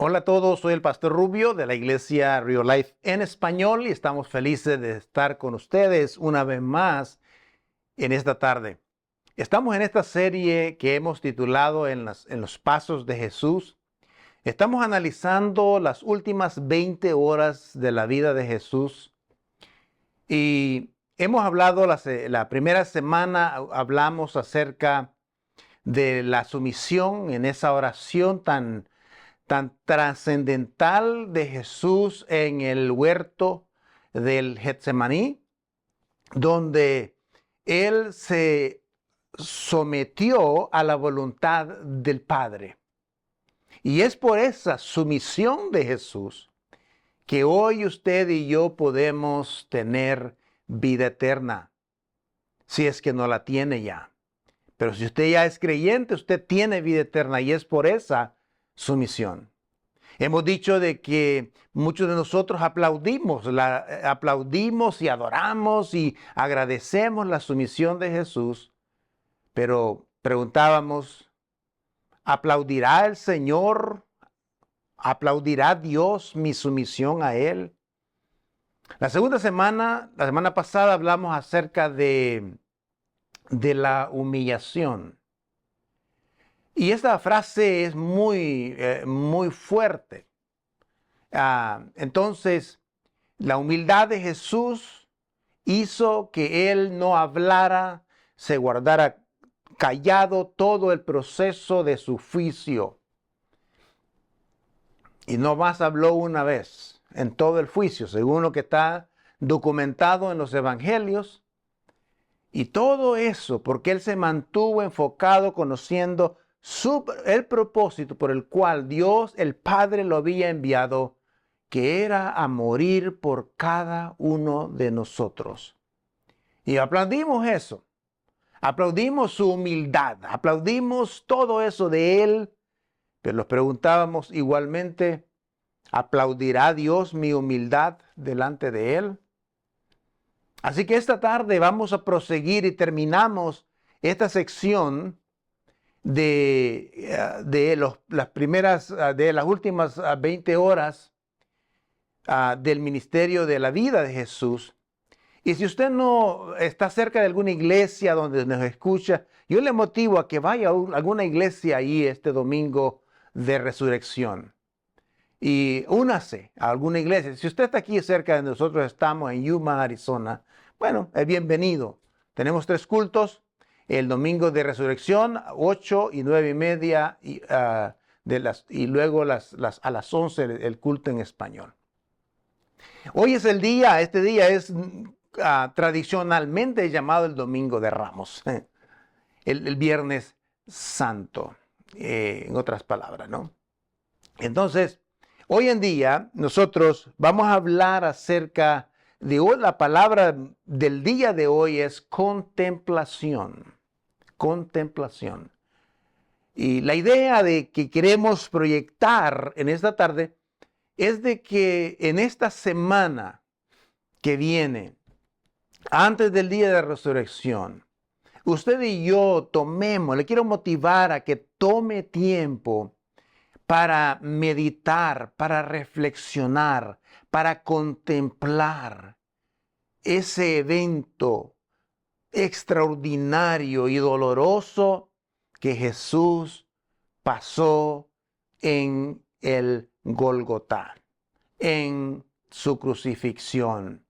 Hola a todos, soy el Pastor Rubio de la Iglesia Real Life en español y estamos felices de estar con ustedes una vez más en esta tarde. Estamos en esta serie que hemos titulado en los Pasos de Jesús. Estamos analizando las últimas 20 horas de la vida de Jesús y hemos hablado la primera semana, hablamos acerca de la sumisión en esa oración tan trascendental de Jesús en el huerto del Getsemaní, donde él se sometió a la voluntad del Padre. Y es por esa sumisión de Jesús que hoy usted y yo podemos tener vida eterna, si es que no la tiene ya. Pero si usted ya es creyente, usted tiene vida eterna y es por esa sumisión. Hemos dicho de que muchos de nosotros aplaudimos y adoramos y agradecemos la sumisión de Jesús, pero preguntábamos, ¿aplaudirá el Señor? ¿Aplaudirá Dios mi sumisión a Él? La semana pasada hablamos acerca de la humillación. Y esta frase es muy fuerte. Entonces, la humildad de Jesús hizo que Él no hablara, se guardara callado todo el proceso de su juicio. Y no más habló una vez en todo el juicio, según lo que está documentado en los evangelios. Y todo eso porque Él se mantuvo enfocado conociendo el propósito por el cual Dios el Padre lo había enviado, que era a morir por cada uno de nosotros. Y aplaudimos eso, aplaudimos su humildad, aplaudimos todo eso de Él, pero nos preguntábamos igualmente, ¿aplaudirá Dios mi humildad delante de Él? Así que esta tarde vamos a proseguir y terminamos esta sección de las últimas 20 horas del ministerio de la vida de Jesús. Y si usted no está cerca de alguna iglesia donde nos escucha, yo le motivo a que vaya a alguna iglesia ahí este domingo de resurrección. Y únase a alguna iglesia. Si usted está aquí cerca de nosotros, estamos en Yuma, Arizona, bueno, es bienvenido. Tenemos 3 cultos. El domingo de resurrección, 8 y 9:30, y luego a las 11 el culto en español. Hoy es este día es tradicionalmente llamado el Domingo de Ramos, el Viernes Santo, en otras palabras, ¿no? Entonces, hoy en día nosotros vamos a hablar acerca de la palabra del día de hoy es contemplación. Contemplación. Y la idea de que queremos proyectar en esta tarde es de que en esta semana que viene, antes del día de resurrección, usted y yo le quiero motivar a que tome tiempo para meditar, para reflexionar, para contemplar ese evento extraordinario y doloroso que Jesús pasó en el Gólgota, en su crucifixión.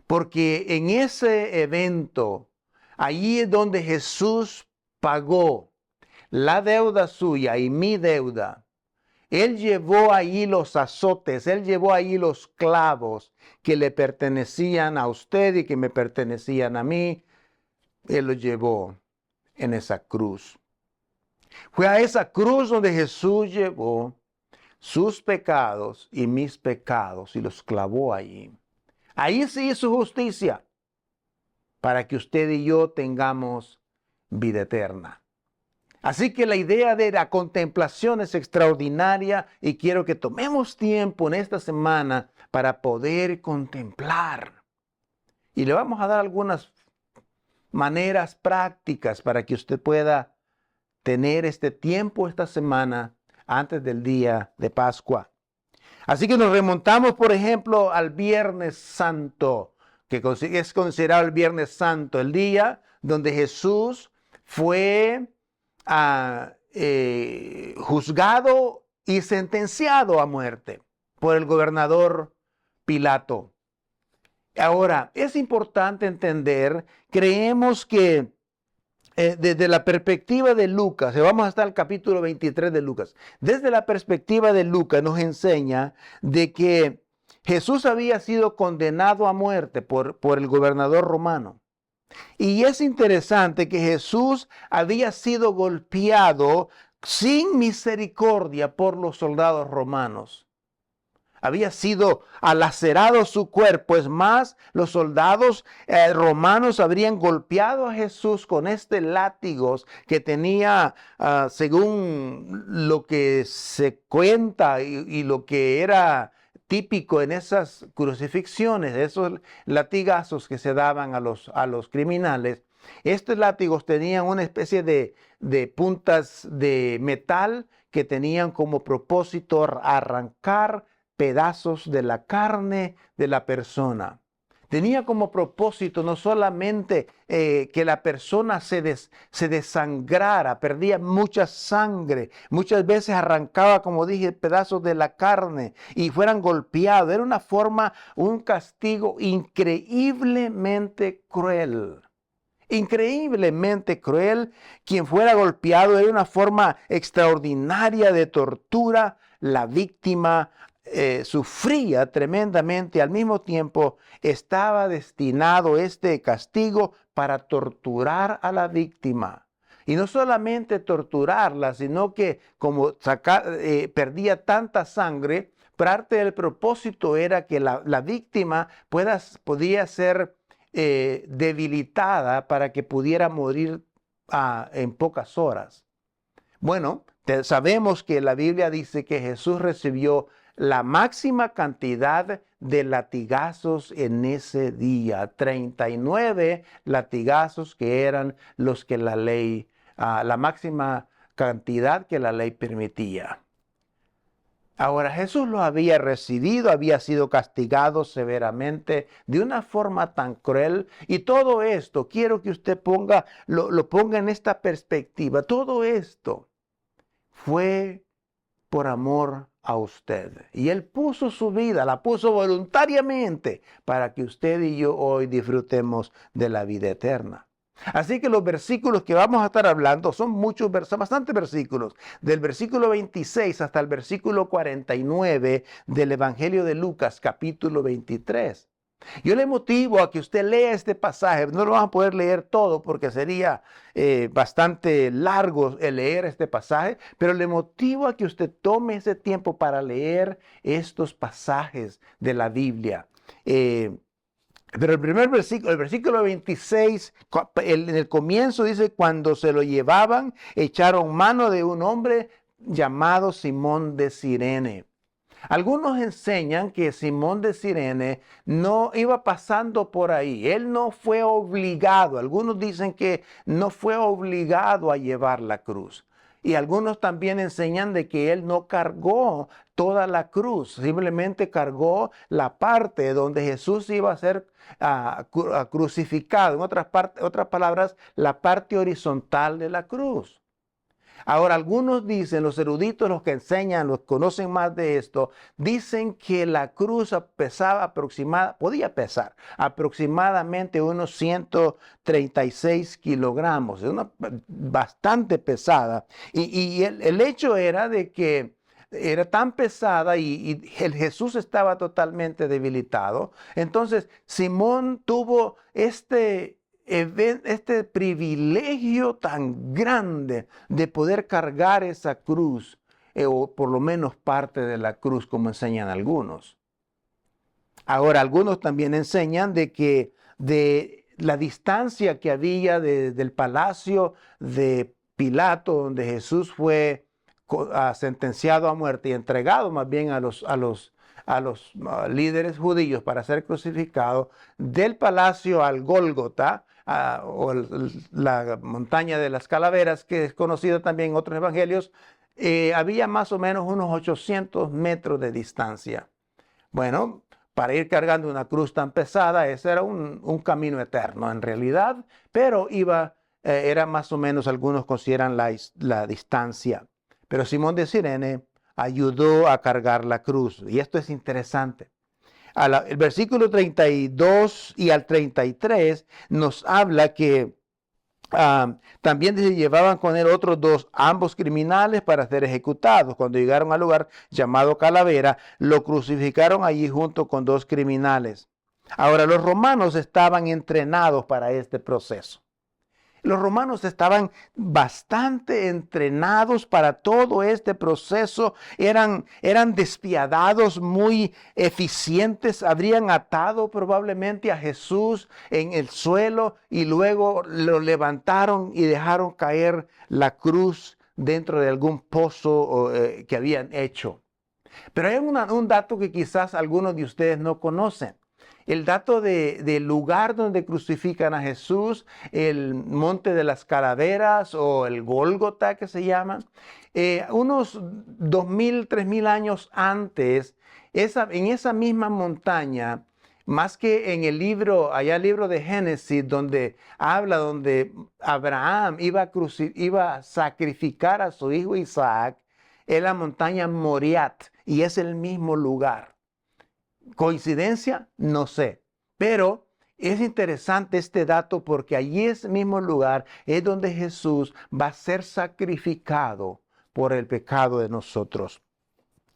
Porque en ese evento, allí es donde Jesús pagó la deuda suya y mi deuda. Él llevó ahí los azotes, Él llevó ahí los clavos que le pertenecían a usted y que me pertenecían a mí. Él lo llevó en esa cruz. Fue a esa cruz donde Jesús llevó sus pecados y mis pecados y los clavó allí. Ahí se hizo justicia para que usted y yo tengamos vida eterna. Así que la idea de la contemplación es extraordinaria y quiero que tomemos tiempo en esta semana para poder contemplar. Y le vamos a dar algunas maneras prácticas para que usted pueda tener este tiempo esta semana antes del día de Pascua. Así que nos remontamos, por ejemplo, al Viernes Santo, que es considerado el Viernes Santo, el día donde Jesús fue juzgado y sentenciado a muerte por el gobernador Pilato. Ahora, es importante entender, creemos que desde la perspectiva de Lucas, vamos hasta el capítulo 23 de Lucas, desde la perspectiva de Lucas nos enseña de que Jesús había sido condenado a muerte por el gobernador romano. Y es interesante que Jesús había sido golpeado sin misericordia por los soldados romanos. Había sido alacerado su cuerpo. Es más, los soldados romanos habrían golpeado a Jesús con látigos que tenía, según lo que se cuenta y lo que era típico en esas crucifixiones, esos latigazos que se daban a los criminales. Estos látigos tenían una especie de puntas de metal que tenían como propósito arrancar pedazos de la carne de la persona. Tenía como propósito no solamente que la persona se desangrara, perdía mucha sangre, muchas veces arrancaba, como dije, pedazos de la carne y fueran golpeados. Era una forma, un castigo increíblemente cruel. Increíblemente cruel. Quien fuera golpeado era una forma extraordinaria de tortura. La víctima sufría tremendamente. Al mismo tiempo estaba destinado este castigo para torturar a la víctima. Y no solamente torturarla, sino que como perdía tanta sangre, parte del propósito era que la víctima podía ser debilitada para que pudiera morir en pocas horas. Bueno, sabemos que la Biblia dice que Jesús recibió la máxima cantidad de latigazos en ese día, 39 latigazos que eran los que la ley, la máxima cantidad que la ley permitía. Ahora, Jesús lo había recibido, había sido castigado severamente de una forma tan cruel. Y todo esto, quiero que usted lo ponga en esta perspectiva. Todo esto fue por amor a usted. Y Él puso su vida, la puso voluntariamente para que usted y yo hoy disfrutemos de la vida eterna. Así que los versículos que vamos a estar hablando son bastantes versículos, del versículo 26 hasta el versículo 49 del Evangelio de Lucas, capítulo 23. Yo le motivo a que usted lea este pasaje. No lo vamos a poder leer todo porque sería bastante largo el leer este pasaje, pero le motivo a que usted tome ese tiempo para leer estos pasajes de la Biblia. Pero el primer versículo, el versículo 26, en el comienzo dice, cuando se lo llevaban, echaron mano de un hombre llamado Simón de Cirene. Algunos enseñan que Simón de Cirene no iba pasando por ahí. Él no fue obligado. Algunos dicen que no fue obligado a llevar la cruz. Y algunos también enseñan de que él no cargó toda la cruz, simplemente cargó la parte donde Jesús iba a ser crucificado. En otras palabras, la parte horizontal de la cruz. Ahora, algunos dicen, los eruditos, los que enseñan, los que conocen más de esto, dicen que la cruz podía pesar aproximadamente unos 136 kilogramos. Es bastante pesada. Y el hecho era de que era tan pesada y el Jesús estaba totalmente debilitado. Entonces, Simón tuvo este privilegio tan grande de poder cargar esa cruz, o por lo menos parte de la cruz, como enseñan algunos. Ahora, algunos también enseñan de que de la distancia que había del palacio de Pilato, donde Jesús fue sentenciado a muerte y entregado más bien a los líderes judíos para ser crucificado, del palacio al Gólgota, o la montaña de las calaveras, que es conocida también en otros evangelios, había más o menos unos 800 metros de distancia. Bueno, para ir cargando una cruz tan pesada, ese era un camino eterno en realidad, pero era más o menos, algunos consideran la distancia. Pero Simón de Cirene ayudó a cargar la cruz. Y esto es interesante. El versículo 32 y al 33 nos habla que también se llevaban con él otros dos, ambos criminales, para ser ejecutados. Cuando llegaron al lugar llamado Calavera, lo crucificaron allí junto con dos criminales. Ahora, los romanos estaban entrenados para este proceso. Los romanos estaban bastante entrenados para todo este proceso. Eran despiadados, muy eficientes. Habrían atado probablemente a Jesús en el suelo y luego lo levantaron y dejaron caer la cruz dentro de algún pozo que habían hecho. Pero hay un dato que quizás algunos de ustedes no conocen. El dato del lugar donde crucifican a Jesús, el Monte de las Calaveras o el Gólgota que se llama, unos 2000, 3000 años antes, en esa misma montaña, más que en el libro de Génesis, donde Abraham iba a sacrificar a su hijo Isaac, es la montaña Moriat y es el mismo lugar. ¿Coincidencia? No sé. Pero es interesante este dato porque allí, ese mismo lugar, es donde Jesús va a ser sacrificado por el pecado de nosotros.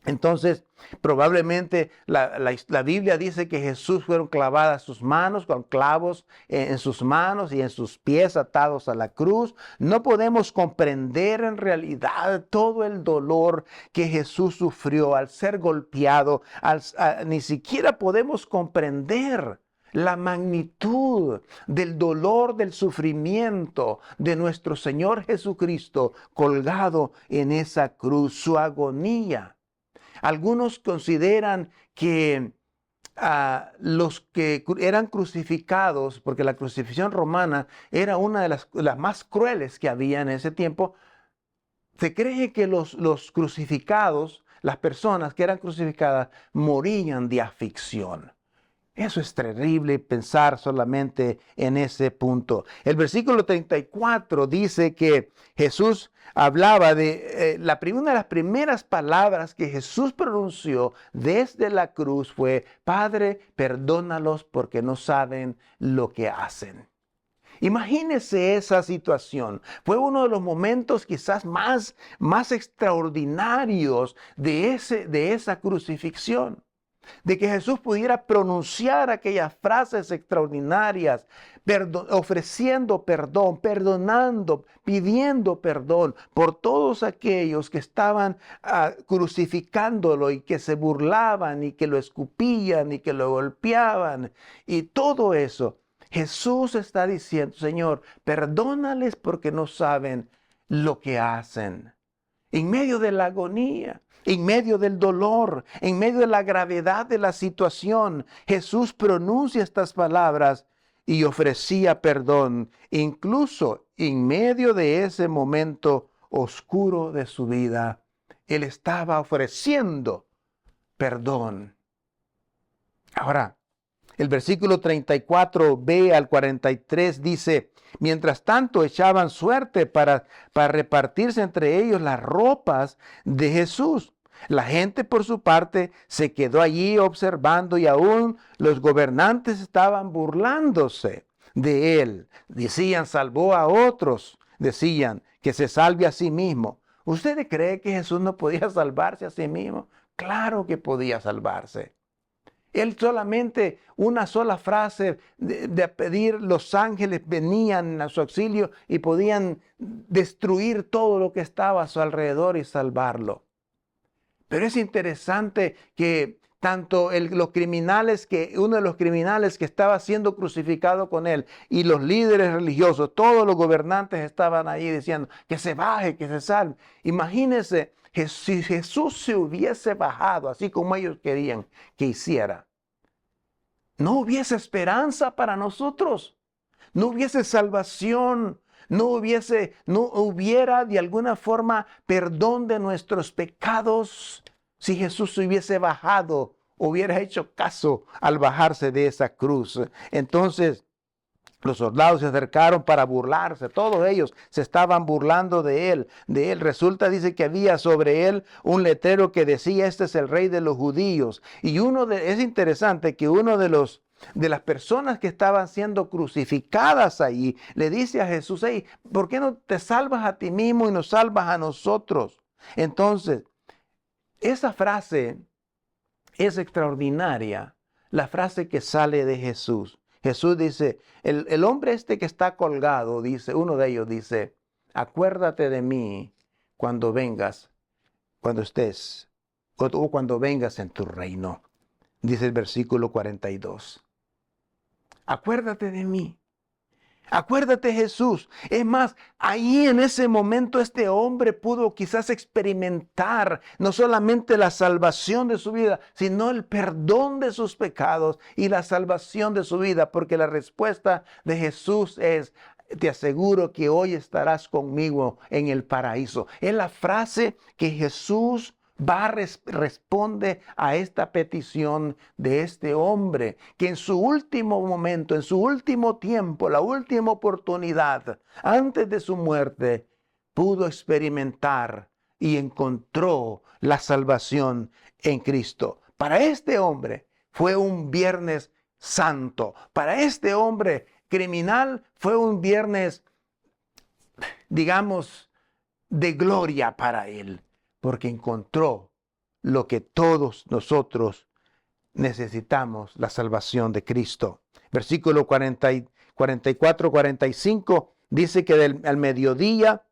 Entonces, probablemente la Biblia dice que Jesús fueron clavadas sus manos con clavos en sus manos y en sus pies atados a la cruz. No podemos comprender en realidad todo el dolor que Jesús sufrió al ser golpeado. Ni siquiera podemos comprender la magnitud del dolor, del sufrimiento de nuestro Señor Jesucristo colgado en esa cruz, su agonía. Algunos consideran que los que eran crucificados, porque la crucifixión romana era una de las más crueles que había en ese tiempo, se cree que los crucificados, las personas que eran crucificadas, morían de aflicción. Eso es terrible pensar solamente en ese punto. El versículo 34 dice que Jesús hablaba de una de las primeras palabras que Jesús pronunció desde la cruz fue: Padre, perdónalos porque no saben lo que hacen. Imagínese esa situación. Fue uno de los momentos quizás más extraordinarios de esa crucifixión. De que Jesús pudiera pronunciar aquellas frases extraordinarias, ofreciendo perdón, perdonando, pidiendo perdón por todos aquellos que estaban crucificándolo y que se burlaban y que lo escupían y que lo golpeaban y todo eso. Jesús está diciendo: Señor, perdónales porque no saben lo que hacen. En medio de la agonía, en medio del dolor, en medio de la gravedad de la situación, Jesús pronuncia estas palabras y ofrecía perdón, incluso en medio de ese momento oscuro de su vida. Él estaba ofreciendo perdón. Ahora, el versículo 34b al 43 dice: mientras tanto echaban suerte para repartirse entre ellos las ropas de Jesús. La gente, por su parte, se quedó allí observando y aún los gobernantes estaban burlándose de él. Decían: salvó a otros. Decían: que se salve a sí mismo. ¿Usted cree que Jesús no podía salvarse a sí mismo? Claro que podía salvarse. Él solamente, una sola frase de pedir, los ángeles venían a su auxilio y podían destruir todo lo que estaba a su alrededor y salvarlo. Pero es interesante que tanto uno de los criminales que estaba siendo crucificado con él y los líderes religiosos, todos los gobernantes estaban ahí diciendo: que se baje, que se salve. Imagínense, si Jesús se hubiese bajado así como ellos querían que hiciera, no hubiese esperanza para nosotros, no hubiese salvación, no hubiera de alguna forma perdón de nuestros pecados si Jesús hubiese bajado, hubiera hecho caso al bajarse de esa cruz. Entonces, los soldados se acercaron para burlarse, todos ellos se estaban burlando de él, Resulta, dice que había sobre él un letrero que decía, este es el rey de los judíos. Y es interesante que uno de las personas que estaban siendo crucificadas ahí, le dice a Jesús, hey, ¿por qué no te salvas a ti mismo y nos salvas a nosotros? Entonces, esa frase es extraordinaria, la frase que sale de Jesús. Jesús dice, el hombre este que está colgado, dice, uno de ellos dice, acuérdate de mí cuando vengas, cuando estés, o cuando vengas en tu reino. Dice el versículo 42. Acuérdate de mí. Acuérdate, Jesús. Es más, ahí en ese momento este hombre pudo quizás experimentar no solamente la salvación de su vida, sino el perdón de sus pecados y la salvación de su vida, porque la respuesta de Jesús es, te aseguro que hoy estarás conmigo en el paraíso. Es la frase que Jesús responde a esta petición de este hombre que en su último momento, en su último tiempo, la última oportunidad, antes de su muerte, pudo experimentar y encontró la salvación en Cristo. Para este hombre fue un viernes santo. Para este hombre criminal fue un viernes, digamos, de gloria para él, porque encontró lo que todos nosotros necesitamos, la salvación de Cristo. Versículo 44, 45 dice que al mediodía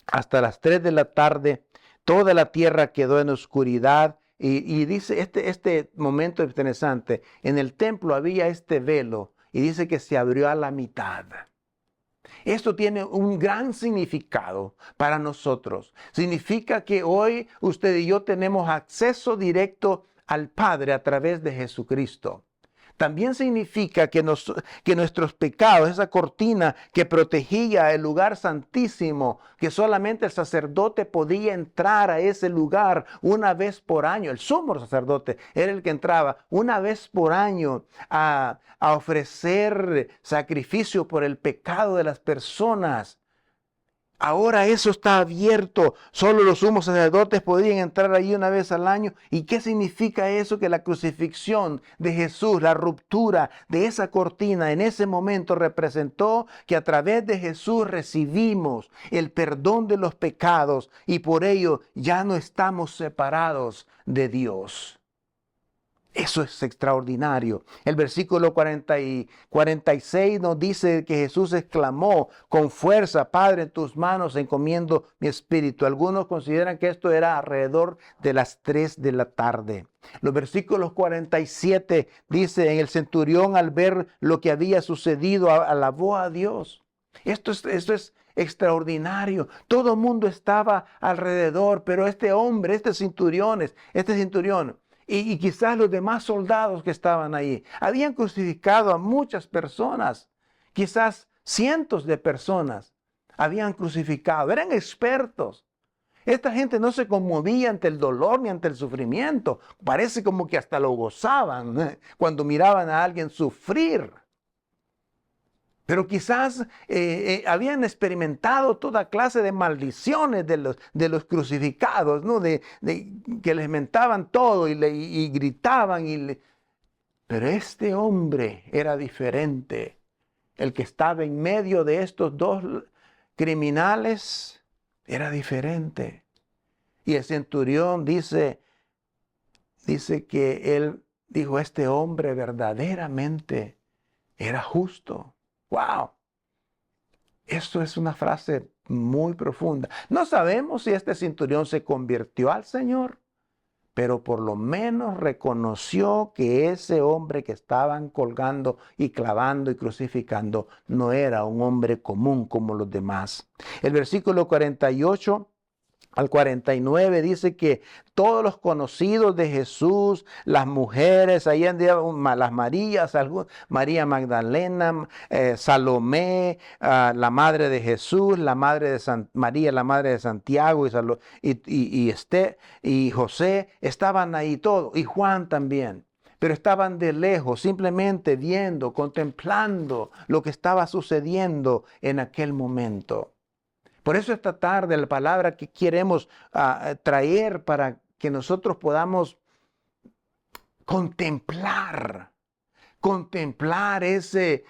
hasta las 3 de la tarde, toda la tierra quedó en oscuridad. Y dice este momento interesante, en el templo había este velo y dice que se abrió a la mitad. Esto tiene un gran significado para nosotros. Significa que hoy usted y yo tenemos acceso directo al Padre a través de Jesucristo. También significa que nuestros pecados, esa cortina que protegía el lugar santísimo, que solamente el sacerdote podía entrar a ese lugar una vez por año. El sumo sacerdote era el que entraba una vez por año a ofrecer sacrificio por el pecado de las personas. Ahora eso está abierto. Solo los sumos sacerdotes podían entrar allí una vez al año. ¿Y qué significa eso? Que la crucifixión de Jesús, la ruptura de esa cortina en ese momento representó que a través de Jesús recibimos el perdón de los pecados y por ello ya no estamos separados de Dios. Eso es extraordinario. El versículo 46 nos dice que Jesús exclamó con fuerza, Padre, en tus manos encomiendo mi espíritu. Algunos consideran que esto era alrededor de las 3 de la tarde. Los versículos 47 dice, en el centurión al ver lo que había sucedido, alabó a Dios. Esto es extraordinario. Todo el mundo estaba alrededor, pero este hombre, este centurión, y quizás los demás soldados que estaban ahí habían crucificado a muchas personas, quizás cientos de personas habían crucificado, eran expertos. Esta gente no se conmovía ante el dolor ni ante el sufrimiento, parece como que hasta lo gozaban cuando miraban a alguien sufrir. Pero quizás habían experimentado toda clase de maldiciones de los crucificados, ¿no? Que les mentaban todo y gritaban. Pero este hombre era diferente. El que estaba en medio de estos dos criminales era diferente. Y el centurión dice que él dijo, este hombre verdaderamente era justo. ¡Wow! Esto es una frase muy profunda. No sabemos si este centurión se convirtió al Señor, pero por lo menos reconoció que ese hombre que estaban colgando y clavando y crucificando no era un hombre común como los demás. El versículo 48 al 49 dice que todos los conocidos de Jesús, las mujeres, ahí andaban las Marías, María Magdalena, Salomé, la madre de Jesús, la madre de María, la madre de Santiago y José, estaban ahí todos, y Juan también. Pero estaban de lejos, simplemente viendo, contemplando lo que estaba sucediendo en aquel momento. Por eso esta tarde la palabra que queremos traer para que nosotros podamos contemplar ese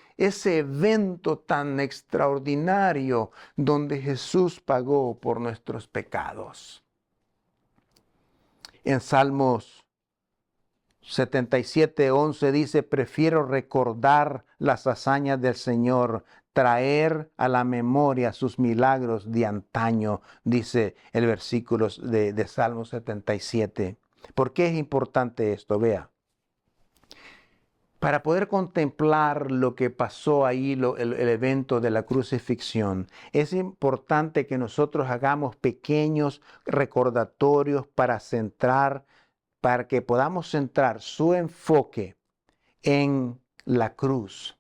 evento tan extraordinario donde Jesús pagó por nuestros pecados. En Salmos 77:11 dice, prefiero recordar las hazañas del Señor, traer a la memoria sus milagros de antaño, dice el versículo de Salmo 77. ¿Por qué es importante esto? Vea. Para poder contemplar lo que pasó ahí, el evento de la crucifixión, es importante que nosotros hagamos pequeños recordatorios para que podamos centrar su enfoque en la cruz.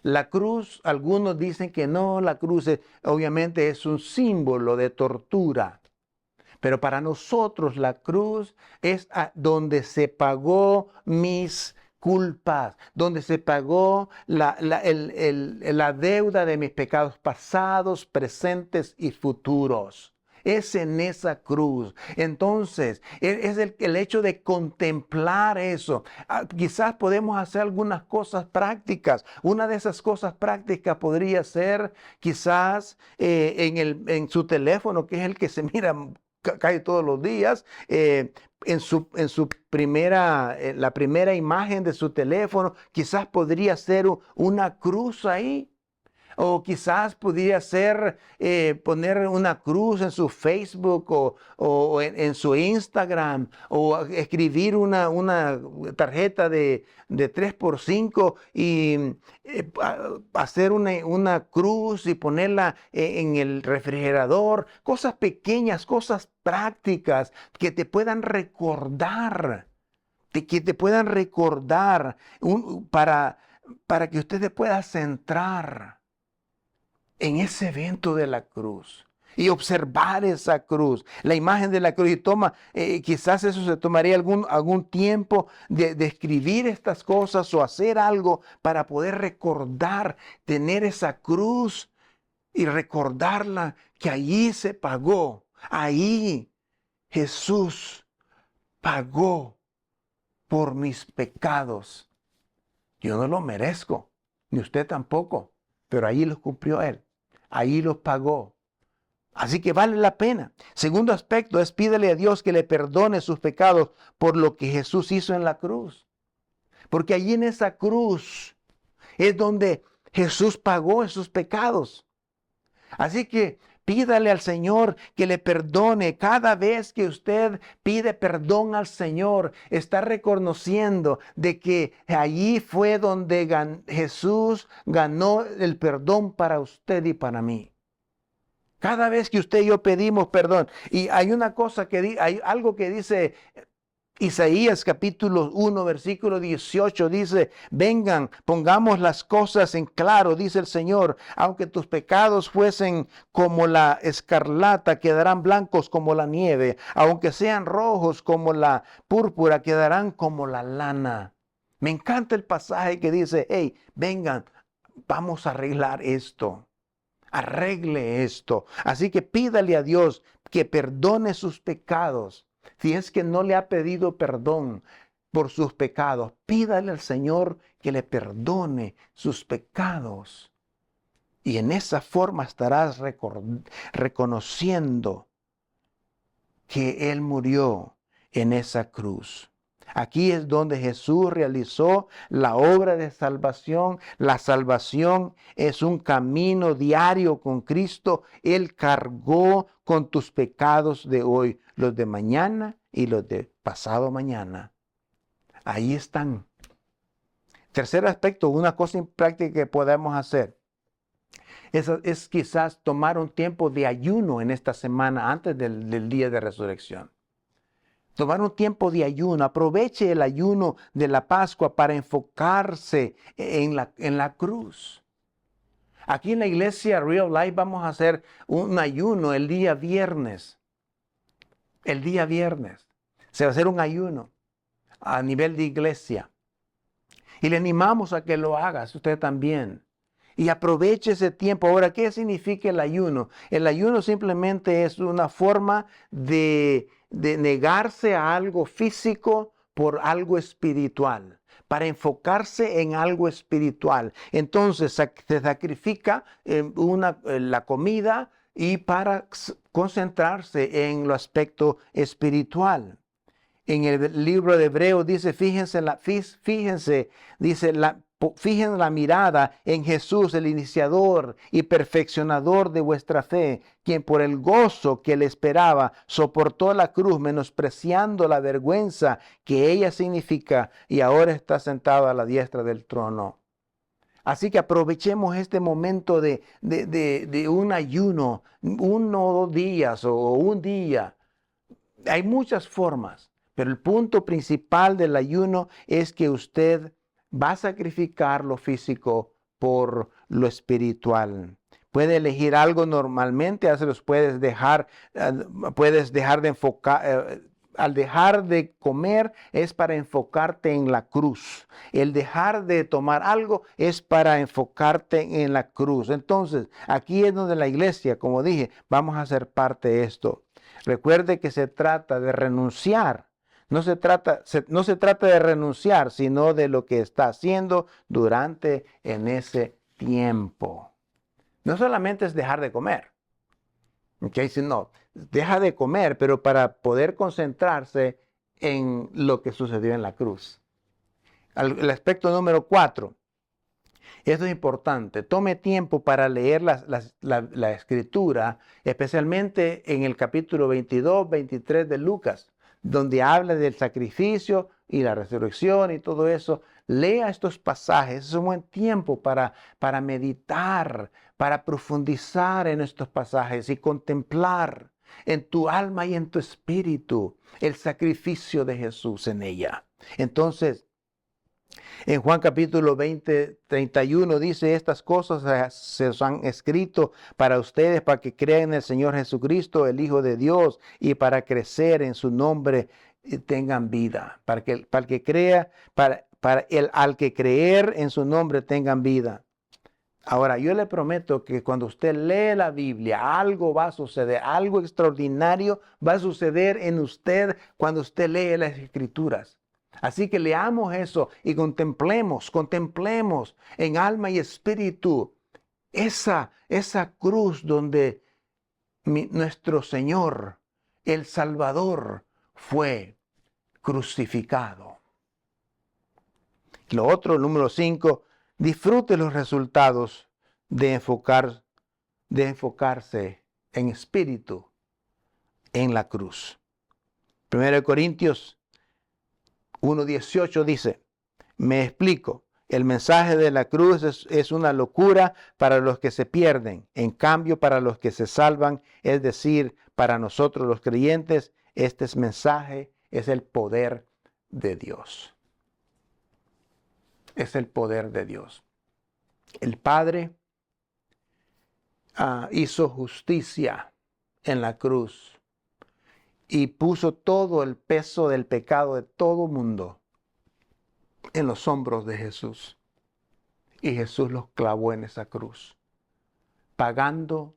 La cruz, algunos dicen que no, la cruz obviamente es un símbolo de tortura. Pero para nosotros la cruz es donde se pagó mis culpas, donde se pagó la deuda de mis pecados pasados, presentes y futuros. Es en esa cruz. Entonces, es el hecho de contemplar eso. Quizás podemos hacer algunas cosas prácticas. Una de esas cosas prácticas podría ser quizás en su teléfono, que es el que se mira casi todos los días, la primera imagen de su teléfono, quizás podría ser una cruz ahí. O quizás podría ser poner una cruz en su Facebook o en su Instagram, o escribir una tarjeta de 3x5 y hacer una cruz y ponerla en el refrigerador. Cosas pequeñas, cosas prácticas que te puedan recordar, para que usted se pueda centrar en ese evento de la cruz y observar esa cruz, la imagen de la cruz. Y quizás eso se tomaría algún tiempo de escribir estas cosas o hacer algo para poder recordar, tener esa cruz y recordarla, que allí se pagó, ahí Jesús pagó por mis pecados. Yo no lo merezco, ni usted tampoco, pero allí los cumplió Él. Ahí los pagó. Así que vale la pena. Segundo aspecto es pídele a Dios que le perdone sus pecados por lo que Jesús hizo en la cruz. Porque allí en esa cruz es donde Jesús pagó esos pecados. Así que pídale al Señor que le perdone. Cada vez que usted pide perdón al Señor, está reconociendo de que allí fue donde Jesús ganó el perdón para usted y para mí. Cada vez que usted y yo pedimos perdón, y hay hay algo que dice Isaías capítulo 1, versículo 18, dice, vengan, pongamos las cosas en claro, dice el Señor, aunque tus pecados fuesen como la escarlata, quedarán blancos como la nieve, aunque sean rojos como la púrpura, quedarán como la lana. Me encanta el pasaje que dice, hey, vengan, vamos a arreglar esto. Arregle esto. Así que pídale a Dios que perdone sus pecados. Si es que no le ha pedido perdón por sus pecados, pídale al Señor que le perdone sus pecados. Y en esa forma estarás reconociendo que Él murió en esa cruz. Aquí es donde Jesús realizó la obra de salvación. La salvación es un camino diario con Cristo. Él cargó con tus pecados de hoy, los de mañana y los de pasado mañana. Ahí están. Tercer aspecto, una cosa práctica que podemos hacer. Es quizás tomar un tiempo de ayuno en esta semana antes del día de resurrección. Tomar un tiempo de ayuno. Aproveche el ayuno de la Pascua para enfocarse en la cruz. Aquí en la iglesia Real Life vamos a hacer un ayuno el día viernes. El día viernes. Se va a hacer un ayuno a nivel de iglesia. Y le animamos a que lo haga, usted también. Y aproveche ese tiempo. Ahora, ¿qué significa el ayuno? El ayuno simplemente es una forma de negarse a algo físico por algo espiritual, para enfocarse en algo espiritual. Entonces se sacrifica la comida y para concentrarse en lo aspecto espiritual. En el libro de Hebreos dice, fíjense fijen la mirada en Jesús, el iniciador y perfeccionador de vuestra fe, quien por el gozo que le esperaba soportó la cruz, menospreciando la vergüenza que ella significa, y ahora está sentado a la diestra del trono. Así que aprovechemos este momento de un ayuno, 1 o 2 días o un día. Hay muchas formas, pero el punto principal del ayuno es que usted va a sacrificar lo físico por lo espiritual. Puede elegir algo normalmente, puedes dejar de enfocar. Al dejar de comer es para enfocarte en la cruz. El dejar de tomar algo es para enfocarte en la cruz. Entonces, aquí es donde la iglesia, como dije, vamos a ser parte de esto. Recuerde que se trata de renunciar. No se trata de renunciar, sino de lo que está haciendo durante en ese tiempo. No solamente es dejar de comer. No, deja de comer, pero para poder concentrarse en lo que sucedió en la cruz. El aspecto número 4. Esto es importante. Tome tiempo para leer la escritura, especialmente en el capítulo 22, 23 de Lucas, donde habla del sacrificio y la resurrección y todo eso. Lea estos pasajes. Es un buen tiempo para meditar, para profundizar en estos pasajes y contemplar en tu alma y en tu espíritu el sacrificio de Jesús en ella. Entonces, en Juan capítulo 20, 31 dice, estas cosas se os han escrito para ustedes, para que crean en el Señor Jesucristo, el Hijo de Dios, y para crecer en su nombre y tengan vida. Al que creer en su nombre tengan vida. Ahora, yo le prometo que cuando usted lee la Biblia, algo va a suceder, algo extraordinario va a suceder en usted cuando usted lee las Escrituras. Así que leamos eso y contemplemos en alma y espíritu esa cruz donde nuestro Señor, el Salvador, fue crucificado. Lo otro, número 5, disfrute los resultados de enfocarse en espíritu en la cruz. 1 Corintios 1:18 dice, me explico, el mensaje de la cruz es una locura para los que se pierden, en cambio para los que se salvan, es decir, para nosotros los creyentes, este mensaje es el poder de Dios. Es el poder de Dios. El Padre hizo justicia en la cruz y puso todo el peso del pecado de todo mundo en los hombros de Jesús. Y Jesús los clavó en esa cruz, pagando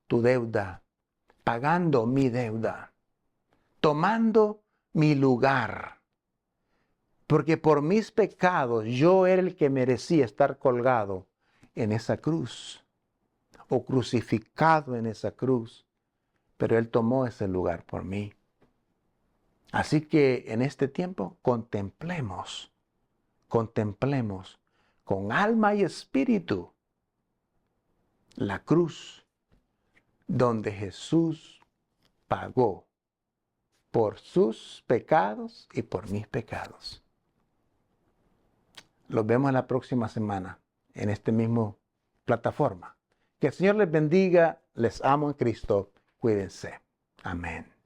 tu deuda, pagando mi deuda, tomando mi lugar. Porque por mis pecados yo era el que merecía estar colgado en esa cruz o crucificado en esa cruz. Pero Él tomó ese lugar por mí. Así que en este tiempo contemplemos con alma y espíritu la cruz donde Jesús pagó por sus pecados y por mis pecados. Los vemos la próxima semana en esta misma plataforma. Que el Señor les bendiga. Les amo en Cristo. Cuídense. Amén.